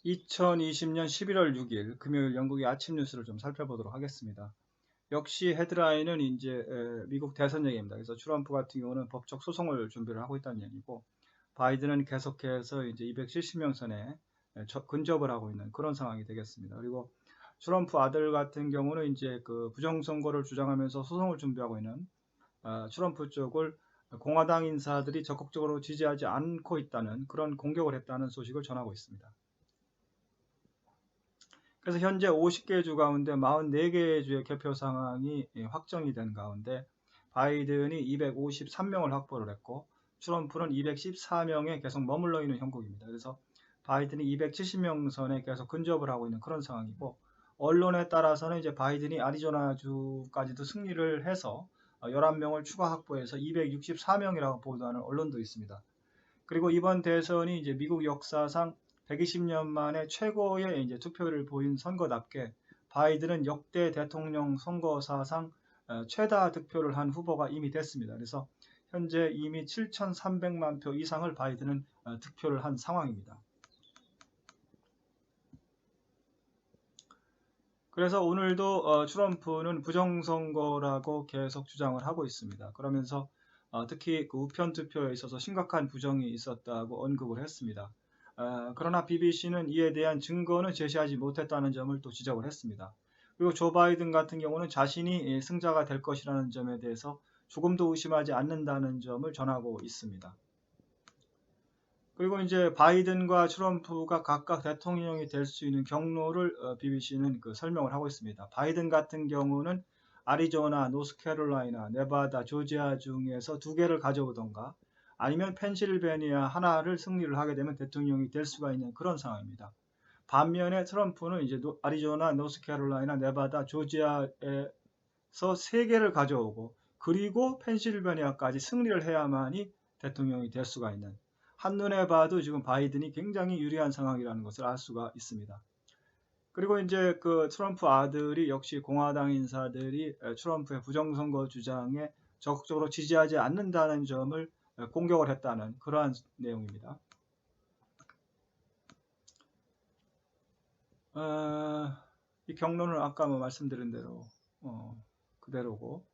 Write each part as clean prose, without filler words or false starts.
2020년 11월 6일 금요일 영국의 아침 뉴스를 좀 살펴보도록 하겠습니다. 역시 헤드라인은 이제 미국 대선 얘기입니다. 그래서 트럼프 같은 경우는 법적 소송을 준비를 하고 있다는 얘기고, 바이든은 계속해서 이제 270명 선에 근접을 하고 있는 그런 상황이 되겠습니다. 그리고 트럼프 아들 같은 경우는 이제 그 부정선거를 주장하면서 소송을 준비하고 있는 트럼프 쪽을 공화당 인사들이 적극적으로 지지하지 않고 있다는 그런 공격을 했다는 소식을 전하고 있습니다. 그래서 현재 50개 주 가운데 44개 주의 개표 상황이 확정이 된 가운데 바이든이 253명을 확보를 했고 트럼프는 214명에 계속 머물러 있는 형국입니다. 그래서 바이든이 270명 선에 계속 근접을 하고 있는 그런 상황이고, 언론에 따라서는 이제 바이든이 아리조나주까지도 승리를 해서 11명을 추가 확보해서 264명이라고 보도하는 언론도 있습니다. 그리고 이번 대선이 이제 미국 역사상 120년 만에 최고의 이제 투표를 보인 선거답게 바이든은 역대 대통령 선거사상 최다 득표를 한 후보가 이미 됐습니다. 그래서 현재 이미 7,300만 표 이상을 바이든은 득표를 한 상황입니다. 그래서 오늘도 트럼프는 부정선거라고 계속 주장을 하고 있습니다. 그러면서 특히 그 우편 투표에 있어서 심각한 부정이 있었다고 언급을 했습니다. 그러나 BBC는 이에 대한 증거는 제시하지 못했다는 점을 또 지적을 했습니다. 그리고 조 바이든 같은 경우는 자신이 승자가 될 것이라는 점에 대해서 조금도 의심하지 않는다는 점을 전하고 있습니다. 그리고 이제 바이든과 트럼프가 각각 대통령이 될 수 있는 경로를 BBC는 설명을 하고 있습니다. 바이든 같은 경우는 아리조나, 노스캐롤라이나, 네바다, 조지아 중에서 2개를 가져오던가 아니면 펜실베니아 하나를 승리를 하게 되면 대통령이 될 수가 있는 그런 상황입니다. 반면에 트럼프는 이제 아리조나, 노스캐롤라이나, 네바다, 조지아에서 3개를 가져오고 그리고 펜실베니아까지 승리를 해야만이 대통령이 될 수가 있는, 한눈에 봐도 지금 바이든이 굉장히 유리한 상황이라는 것을 알 수가 있습니다. 그리고 이제 그 트럼프 아들이 역시 공화당 인사들이 트럼프의 부정선거 주장에 적극적으로 지지하지 않는다는 점을 공격을 했다는 그러한 내용입니다. 이 경로는 아까 말씀드린 대로 그대로고,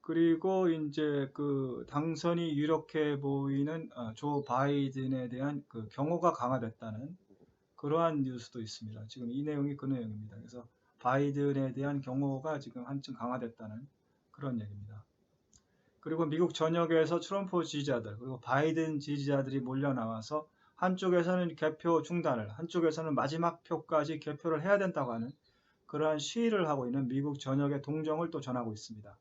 그리고 이제 그 당선이 유력해 보이는 조 바이든에 대한 그 경호가 강화됐다는 그러한 뉴스도 있습니다. 지금 이 내용이 그 내용입니다. 그래서 바이든에 대한 경호가 지금 한층 강화됐다는 그런 얘기입니다. 그리고 미국 전역에서 트럼프 지지자들 그리고 바이든 지지자들이 몰려 나와서 한쪽에서는 개표 중단을, 한쪽에서는 마지막 표까지 개표를 해야 된다고 하는 그러한 시위를 하고 있는 미국 전역의 동정을 또 전하고 있습니다.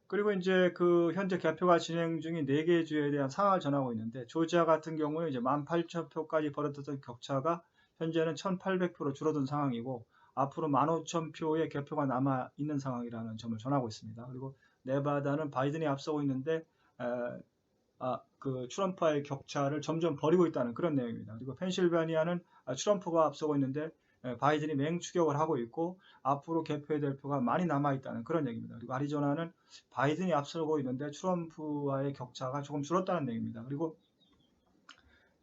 그리고 이제 그 현재 개표가 진행 중인 4개 주에 대한 상황을 전하고 있는데, 조지아 같은 경우는 이제 18,000표까지 벌어졌던 격차가 현재는 1,800표로 줄어든 상황이고 앞으로 15,000표의 개표가 남아 있는 상황이라는 점을 전하고 있습니다. 그리고 네바다는 바이든이 앞서고 있는데 그 트럼프와의 격차를 점점 벌이고 있다는 그런 내용입니다. 그리고 펜실베니아는 트럼프가 앞서고 있는데 바이든이 맹추격을 하고 있고 앞으로 개표될 표가 많이 남아있다는 그런 얘기입니다. 그리고 아리조나는 바이든이 앞서고 있는데 트럼프와의 격차가 조금 줄었다는 얘기입니다. 그리고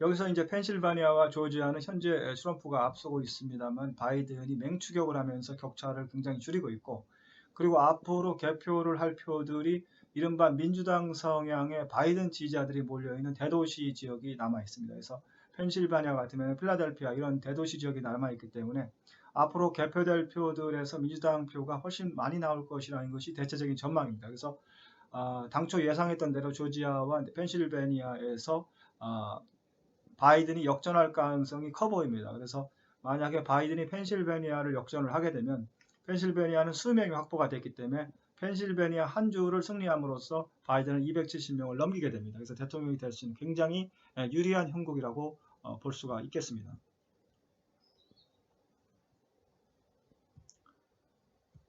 여기서 이제 펜실베니아와 조지아는 현재 트럼프가 앞서고 있습니다만 바이든이 맹추격을 하면서 격차를 굉장히 줄이고 있고, 그리고 앞으로 개표를 할 표들이 이른바 민주당 성향의 바이든 지지자들이 몰려있는 대도시 지역이 남아 있습니다. 그래서 펜실베니아 같으면 필라델피아 이런 대도시 지역이 남아있기 때문에 앞으로 개표될 표들에서 민주당 표가 훨씬 많이 나올 것이라는 것이 대체적인 전망입니다. 그래서 당초 예상했던 대로 조지아와 펜실베니아에서 바이든이 역전할 가능성이 커 보입니다. 그래서 만약에 바이든이 펜실베니아를 역전을 하게 되면 펜실베니아는 수명이 확보가 됐기 때문에 펜실베니아 한 주를 승리함으로써 바이든은 270명을 넘기게 됩니다. 그래서 대통령이 될 수 있는 굉장히 유리한 형국이라고 볼 수가 있겠습니다.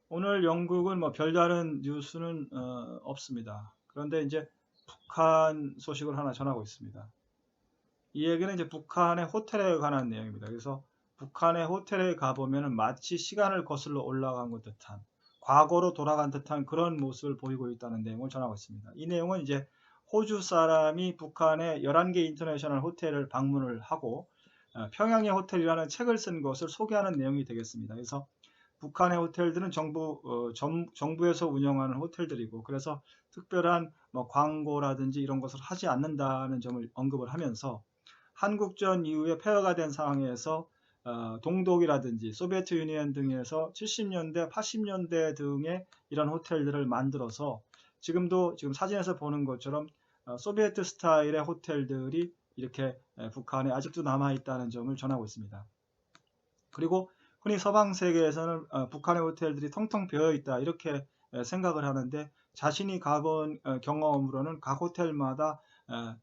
오늘 영국은 별다른 뉴스는 없습니다. 그런데 이제 북한 소식을 하나 전하고 있습니다. 이 얘기는 이제 북한의 호텔에 관한 내용입니다. 그래서 북한의 호텔에 가보면 마치 시간을 거슬러 올라간 것 듯한, 과거로 돌아간 듯한 그런 모습을 보이고 있다는 내용을 전하고 있습니다. 이 내용은 이제 호주 사람이 북한의 11개 인터내셔널 호텔을 방문을 하고 평양의 호텔이라는 책을 쓴 것을 소개하는 내용이 되겠습니다. 그래서 북한의 호텔들은 정부에서 운영하는 호텔들이고, 그래서 특별한 뭐 광고라든지 이런 것을 하지 않는다는 점을 언급을 하면서 한국전 이후에 폐허가 된 상황에서 동독이라든지 소비에트 유니언 등에서 70년대, 80년대 등의 이런 호텔들을 만들어서 지금 사진에서 보는 것처럼 소비에트 스타일의 호텔들이 이렇게 북한에 아직도 남아있다는 점을 전하고 있습니다. 그리고 흔히 서방 세계에서는 북한의 호텔들이 텅텅 비어있다 이렇게 생각을 하는데, 자신이 가본 경험으로는 각 호텔마다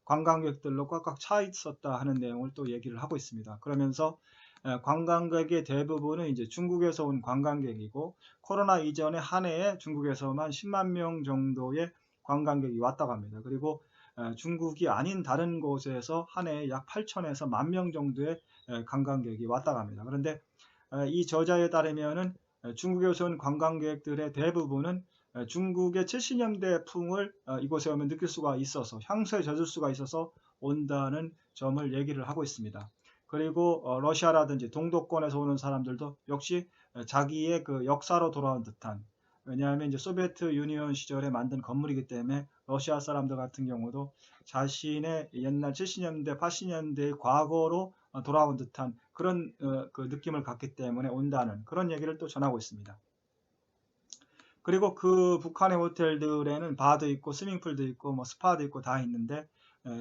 관광객들로 꽉꽉 차 있었다 하는 내용을 또 얘기를 하고 있습니다. 그러면서 관광객의 대부분은 이제 중국에서 온 관광객이고, 코로나 이전에 한 해에 중국에서만 10만 명 정도의 관광객이 왔다고 합니다. 그리고 중국이 아닌 다른 곳에서 한 해에 약 8천에서 1만 명 정도의 관광객이 왔다고 합니다. 그런데 이 저자에 따르면은 중국에서 온 관광객들의 대부분은 중국의 70년대 풍을 이곳에 오면 느낄 수가 있어서, 향수에 젖을 수가 있어서 온다는 점을 얘기를 하고 있습니다. 그리고 러시아라든지 동독권에서 오는 사람들도 역시 자기의 그 역사로 돌아온 듯한, 왜냐하면 이제 소비에트 유니언 시절에 만든 건물이기 때문에 러시아 사람들 같은 경우도 자신의 옛날 70년대, 80년대의 과거로 돌아온 듯한 그런 그 느낌을 갖기 때문에 온다는 그런 얘기를 또 전하고 있습니다. 그리고 그 북한의 호텔들에는 바도 있고 스밍풀도 있고 뭐 스파도 있고 다 있는데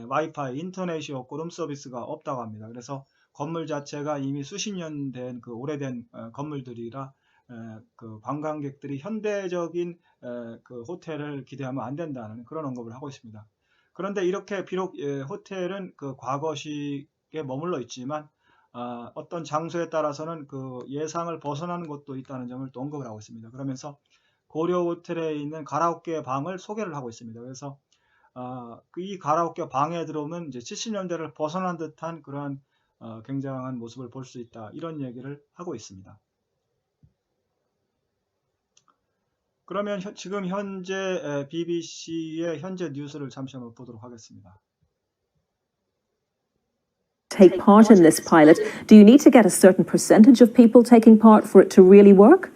와이파이, 인터넷이 없고 룸 서비스가 없다고 합니다. 그래서 건물 자체가 이미 수십 년 된 그 오래된 건물들이라 그 관광객들이 현대적인 그 호텔을 기대하면 안 된다는 그런 언급을 하고 있습니다. 그런데 이렇게 비록 호텔은 그 과거식에 머물러 있지만 어떤 장소에 따라서는 그 예상을 벗어나는 곳도 있다는 점을 또 언급을 하고 있습니다. 그러면서 고려 호텔에 있는 가라오케 방을 소개를 하고 있습니다. 그래서 이 가라오케 방에 들어오면 이제 70년대를 벗어난 듯한 그러한 굉장한 모습을 볼 수 있다, 이런 얘기를 하고 있습니다. 그러면 지금 현재 BBC의 현재 뉴스를 잠시 한번 보도록 하겠습니다. Take part in this pilot, do you need to get a certain percentage of people taking part for it to really work?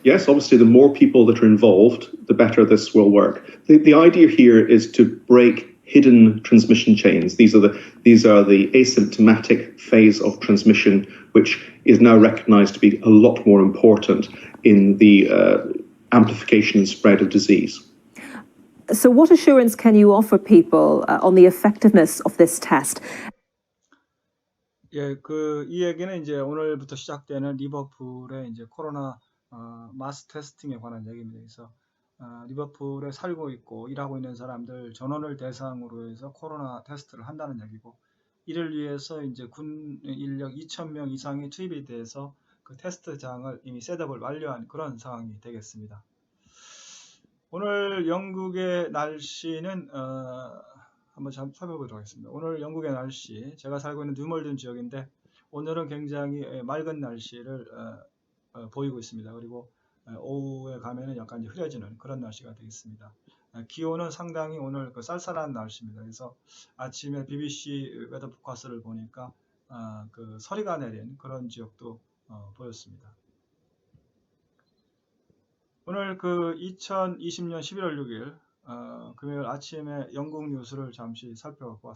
Yes, obviously, the more people that are involved, the better this will work. The idea here is to break hidden transmission chains. These are the asymptomatic phase of transmission, which is now recognised to be a lot more important in the amplification and spread of disease. So what assurance can you offer people on the effectiveness of this test? 예, 이 얘기는 이제 오늘부터 시작되는 리버풀의 이제 코로나 마스 테스팅에 관한 얘기입니다. 그래서 리버풀에 살고 있고 일하고 있는 사람들 전원을 대상으로 해서 코로나 테스트를 한다는 얘기고, 이를 위해서 이제 군 인력 2,000명 이상이 투입이 돼서 그 테스트장을 이미 셋업을 완료한 그런 상황이 되겠습니다. 오늘 영국의 날씨는 한번 살펴보도록 하겠습니다. 오늘 영국의 날씨, 제가 살고 있는 뉴멀든 지역인데 오늘은 굉장히 맑은 날씨를 보이고 있습니다. 그리고 오후에 가면은 약간 이제 흐려지는 그런 날씨가 되겠습니다. 기온은 상당히 오늘 쌀쌀한 날씨입니다. 그래서 아침에 BBC 웨더 포커스를 보니까 그 서리가 내린 그런 지역도 보였습니다. 오늘 2020년 11월 6일 금요일 아침에 영국 뉴스를 잠시 살펴봤습니다.